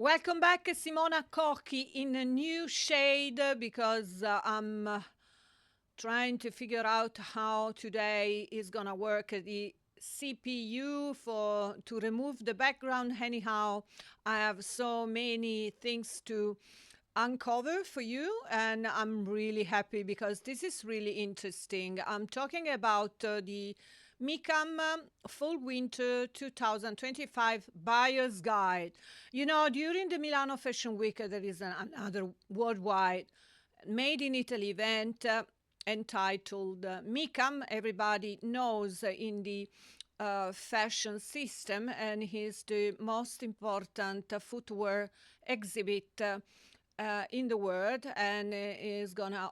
Welcome back, Simona Cochi, in a new shade because I'm trying to figure out how today is gonna work the CPU for to remove the background. Anyhow, I have so many things to uncover for you, and I'm really happy because this is really interesting. I'm talking about the MICAM Fall Winter 2025 Buyer's Guide. You know, during the Milano Fashion Week, there is another worldwide made in Italy event entitled MICAM. Everybody knows in the fashion system, and he's the most important footwear exhibit in the world, and is gonna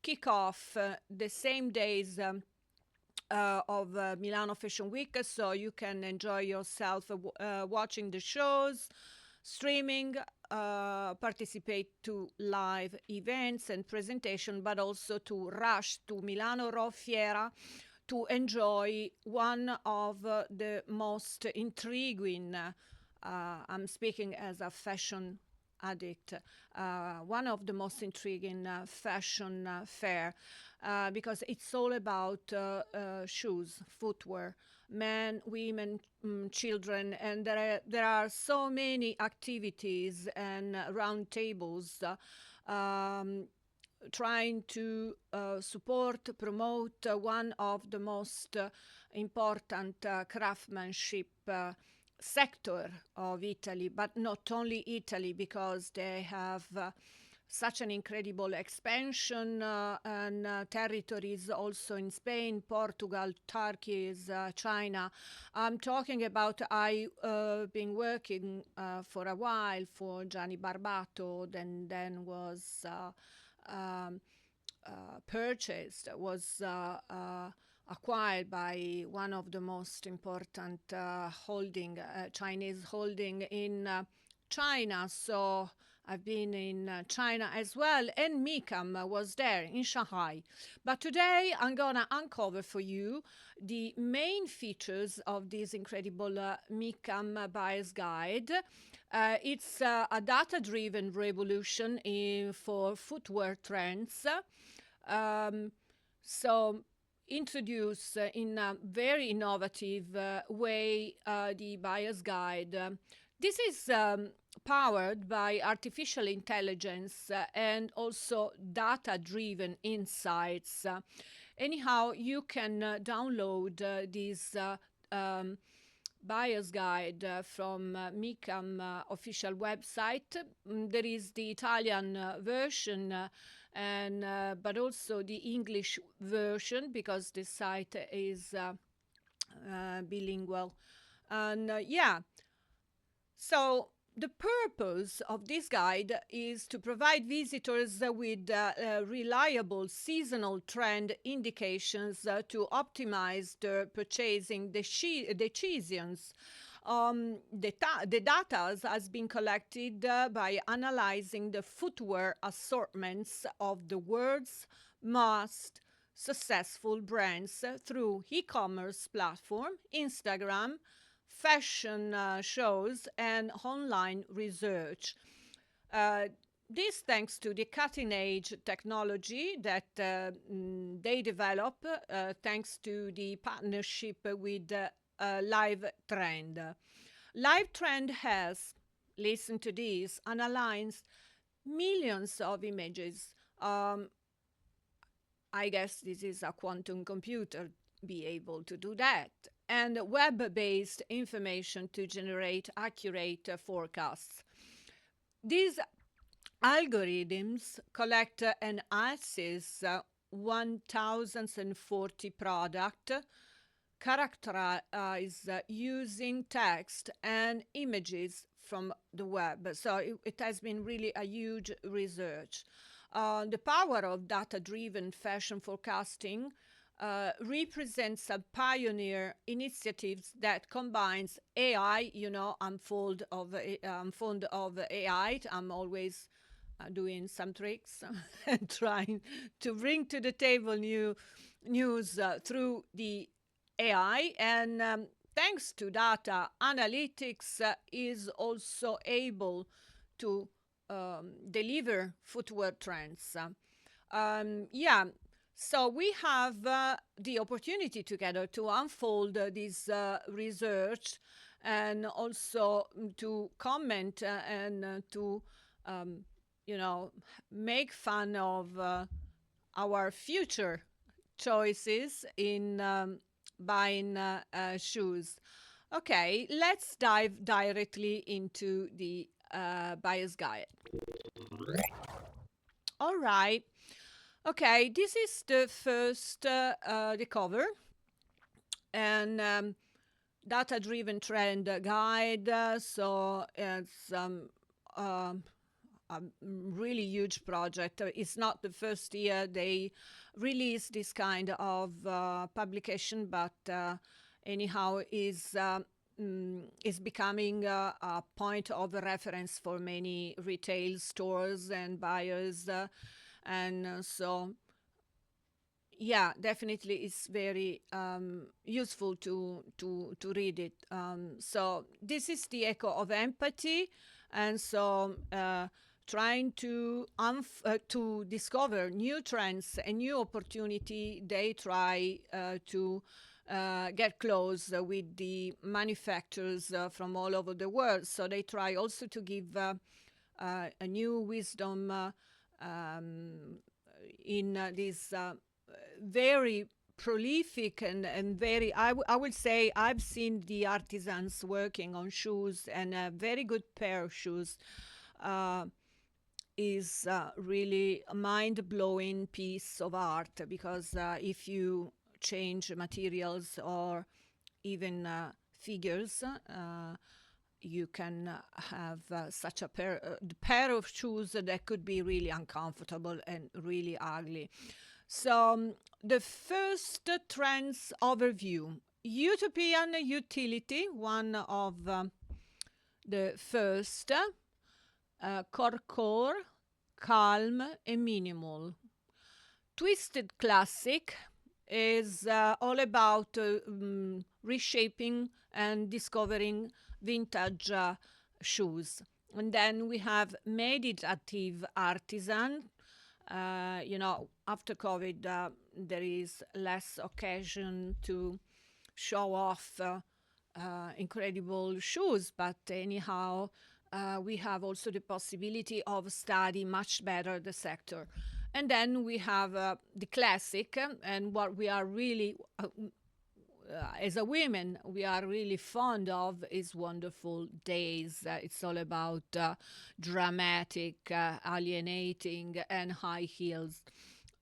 kick off the same days of Milano Fashion Week, so you can enjoy yourself watching the shows, streaming, participate to live events and presentation, but also to rush to Milano Raw Fiera to enjoy one of the most intriguing. I'm speaking as a fashion addict, one of the most intriguing fashion fair because it's all about shoes, footwear, men, women, children, and there are so many activities and round tables trying to support, promote one of the most important craftsmanship sector of Italy, but not only Italy, because they have such an incredible expansion and territories also in Spain, Portugal, Turkey, China. I'm talking about I've been working for a while for Gianni Barbato, then was um, purchased, was acquired by one of the most important Chinese holding in China. So I've been in China as well, and MICAM was there in Shanghai. But today I'm gonna uncover for you the main features of this incredible MICAM Buyer's Guide. It's a data-driven revolution for footwear trends. Um, so introduce in a very innovative way the buyer's guide. This is powered by artificial intelligence and also data driven insights. Anyhow, you can download this buyer's guide from MICAM official website. There is the Italian version and but also the English version because the site is bilingual. And yeah, so the purpose of this guide is to provide visitors with reliable seasonal trend indications to optimize their purchasing decisions. The data has been collected by analyzing the footwear assortments of the world's most successful brands through e-commerce platform, Instagram, fashion shows, and online research. Uh, this thanks to the cutting edge technology that they develop, thanks to the partnership with Live Trend. Live Trend has, listen to this, analyzed millions of images. I guess this is a quantum computer be able to do that, and web-based information to generate accurate forecasts. These algorithms collect and assess 1040 product characterize using text and images from the web. So it has been really a huge research. The power of data-driven fashion forecasting represents a pioneer initiatives that combines AI. You know, I'm fond of AI. I'm always doing some tricks and trying to bring to the table new news through the AI. And thanks to data analytics, is also able to deliver footwear trends. Yeah, so we have the opportunity together to unfold this research and also to comment and to, um, you know, make fun of our future choices in buying shoes. Okay, let's dive directly into the buyer's guide. All right. Okay, this is the first the cover and data-driven trend guide. So it's a really huge project. It's not the first year they release this kind of publication, but anyhow is becoming a point of reference for many retail stores and buyers, and so yeah, definitely it's very useful to read it. So this is the echo of empathy, and so trying to discover new trends and new opportunity, they try to get close with the manufacturers from all over the world. So they try also to give a new wisdom in this very prolific and very, I would say, I've seen the artisans working on shoes, and a very good pair of shoes uh, is really a mind-blowing piece of art, because if you change materials or even figures, you can have such a pair of shoes that could be really uncomfortable and really ugly. So, the first trends overview: utopian utility, one of the first, core, calm, and minimal. Twisted classic is all about reshaping and discovering vintage shoes. And then we have meditative artisan. After COVID, there is less occasion to show off incredible shoes, but anyhow, we have also the possibility of study much better the sector. And then we have the classic, and what we are really as a women, we are really fond of is Wonderful Days. It's all about dramatic, alienating, and high heels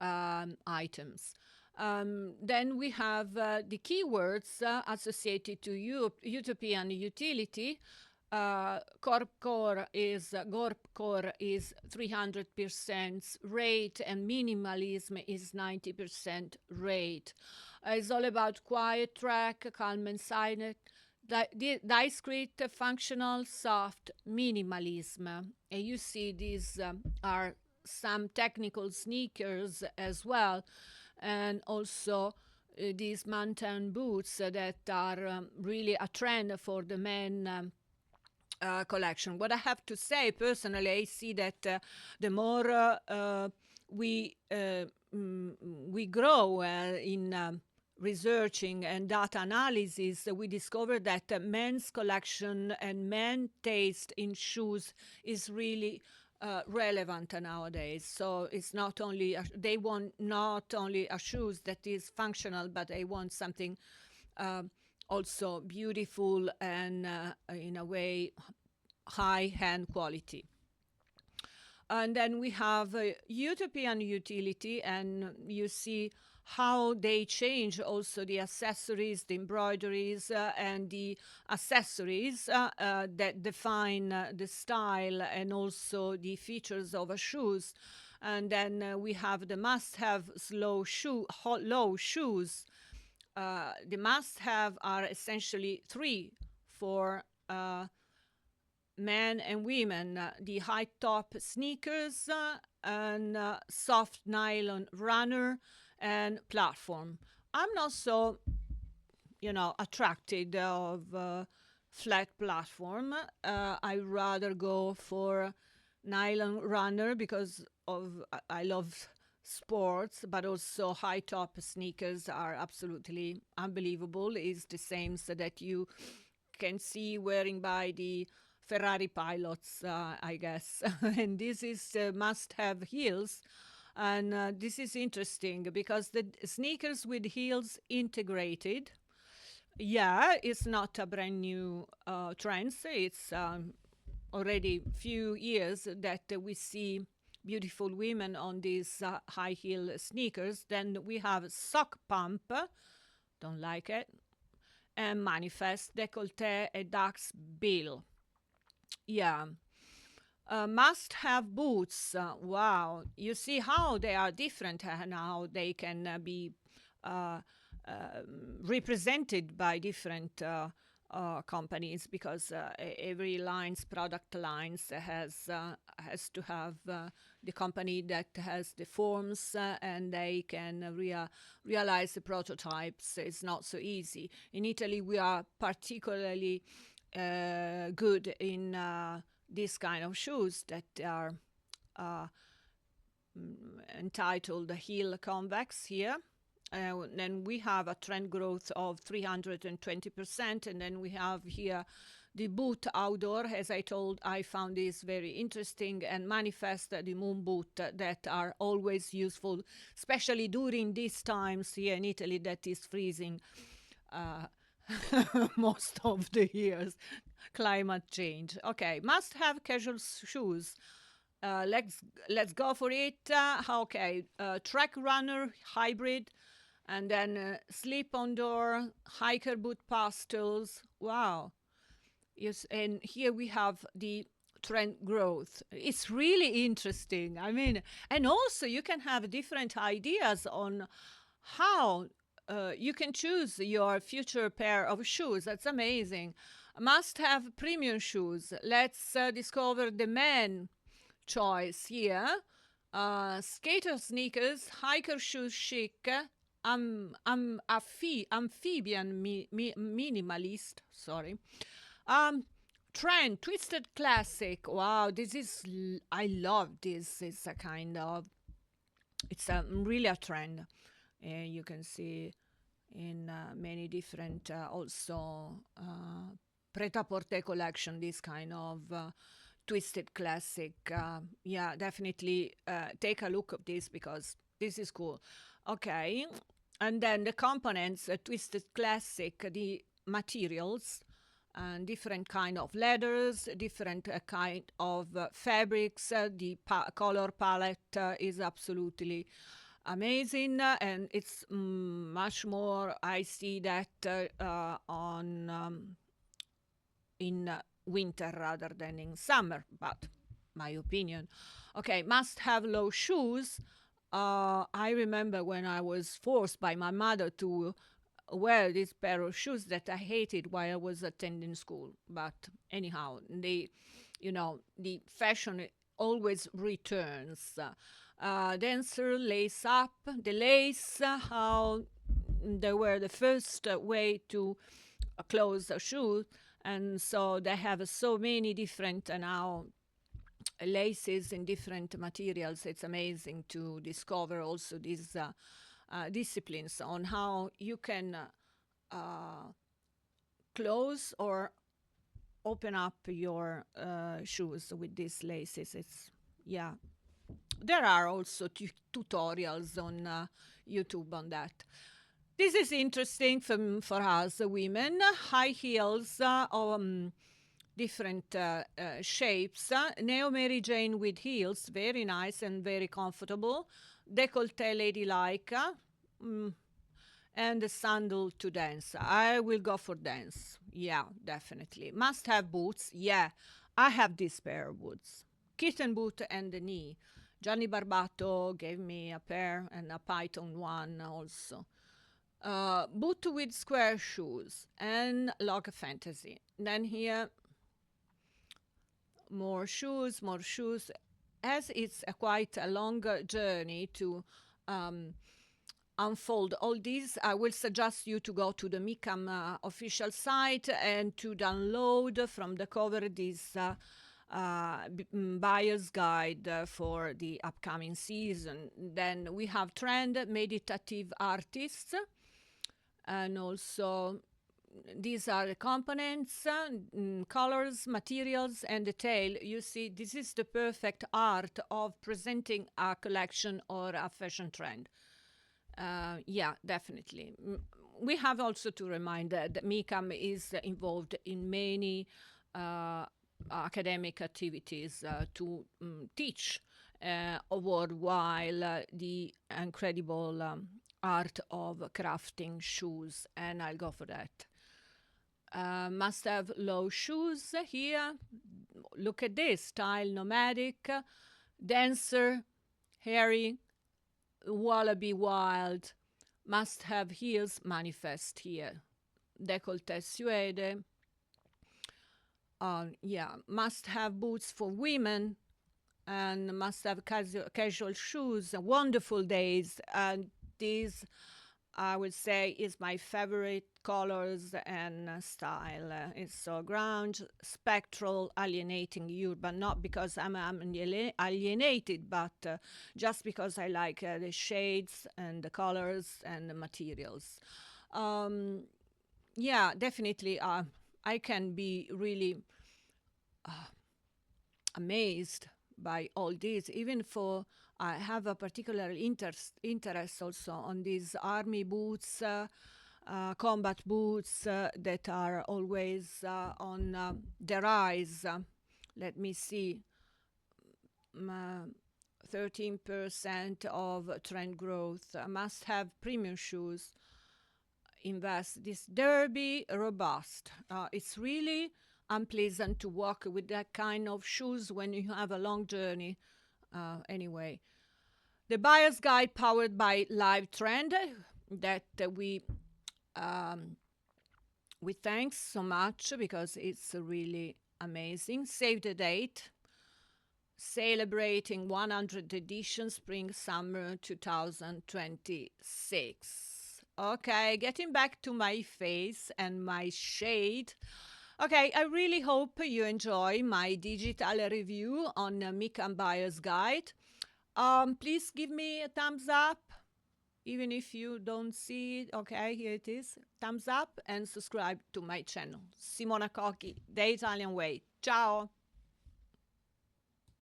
items. Then we have the keywords associated to utopian utility. Gorp core is 300% rate, and minimalism is 90% rate. It's all about quiet track, calm and silent, discreet, functional, soft, minimalism. And you see these are some technical sneakers as well, and also these mountain boots that are really a trend for the men collection. What I have to say personally, I see that the more we grow in researching and data analysis, we discover that men's collection and men taste in shoes is really relevant nowadays. So it's not only they want not only a shoes that is functional, but they want something also beautiful and in a way high hand quality. And then we have utopian utility, and you see how they change also the accessories, the embroideries, and the accessories that define the style and also the features of a shoes. And then we have the must-have low shoes. The must-have are essentially three for men and women: the high top sneakers, and soft nylon runner, and platform. I'm not so, attracted of flat platform. I rather go for nylon runner because of I love sports, but also high top sneakers are absolutely unbelievable. Is the same so that you can see wearing by the Ferrari pilots, I guess. And this is must have heels. And this is interesting because the sneakers with heels integrated, yeah, it's not a brand new trend. It's already few years that we see beautiful women on these high heel sneakers. Then we have sock pump, don't like it, and manifest, décolleté, and duck's bill. Yeah. Must have boots. Wow. You see how they are different and how they can be uh, represented by different companies because every lines product lines has to have the company that has the forms and they can realize the prototypes. It's not so easy. In Italy, we are particularly good in these kind of shoes that are uh, entitled heel convex here. Then we have a trend growth of 320%, and then we have here the boot outdoor. As I told, I found this very interesting, and manifest the moon boot that are always useful, especially during these times here in Italy that is freezing most of the years. Climate change. Okay, must have casual shoes. Let's go for it. Okay, track runner hybrid, and then slip on door hiker boot pastels. Wow. Yes, and here we have the trend growth. It's really interesting. I mean, and also you can have different ideas on how you can choose your future pair of shoes. That's amazing. Must have premium shoes. Let's discover the man choice here. Skater sneakers, hiker shoes chic, amphibian minimalist. Sorry. Um, trend twisted classic. Wow, this is I love this. It's a kind of it's a really a trend. You can see in many different also pret-a-porter collection this kind of twisted classic. Yeah, definitely take a look at this because this is cool. Okay, and then the components, twisted classic, the materials and different kind of leathers, different kind of fabrics. The color palette is absolutely amazing, and it's much more. I see that on in winter rather than in summer, but my opinion. Okay, must have low shoes. I remember when I was forced by my mother to wear this pair of shoes that I hated while I was attending school. But anyhow, the fashion always returns. Dancer lace up, the lace, how they were the first way to close a shoe, and so they have so many different now laces in different materials. It's amazing to discover also these disciplines on how you can close or open up your shoes with these laces. It's yeah. There are also tutorials on YouTube on that. This is interesting for us women. High heels, different shapes. Neo Mary Jane with heels, very nice and very comfortable. Décolleté ladylike. And the sandal to dance. I will go for dance. Yeah, definitely. Must have boots. Yeah, I have this pair of boots. Kitten boot and the knee. Gianni Barbato gave me a pair and a Python one also. Boot with square shoes and log fantasy. Then here, more shoes. As it's quite a long journey to unfold all these, I will suggest you to go to the MICAM official site and to download from the cover these buyer's guide for the upcoming season. Then we have trend meditative artists, and also these are the components, colors, materials, and detail. You see, this is the perfect art of presenting a collection or a fashion trend. Yeah, definitely. We have also to remind that MICAM is involved in many academic activities to teach worldwide the incredible art of crafting shoes, and I'll go for that. Must have low shoes here. Look at this style: nomadic, dancer, hairy, wallaby wild. Must have heels, manifest here. Décolleté suede. Yeah, must have boots for women, and must have casual shoes. Wonderful days, and these I would say is my favorite colors and style. It's so grunge, spectral, alienating, urban. Not because I'm alienated, but just because I like the shades and the colors and the materials. Yeah, definitely. I can be really amazed by all this, even for I have a particular interest also on these army boots, combat boots that are always on the rise. Let me see, 13% of trend growth. Must have premium shoes. Invest this derby robust. It's really unpleasant to walk with that kind of shoes when you have a long journey. Anyway, the buyer's guide powered by Live Trend that we thanks so much because it's really amazing. Save the date. Celebrating 100 edition spring summer 2026. Okay, getting back to my face and my shade. Okay, I really hope you enjoy my digital review on MICAM Buyer's Guide. Please give me a thumbs up, even if you don't see it. Okay, here it is. Thumbs up and subscribe to my channel. Simona Cochi, The Italian Way. Ciao!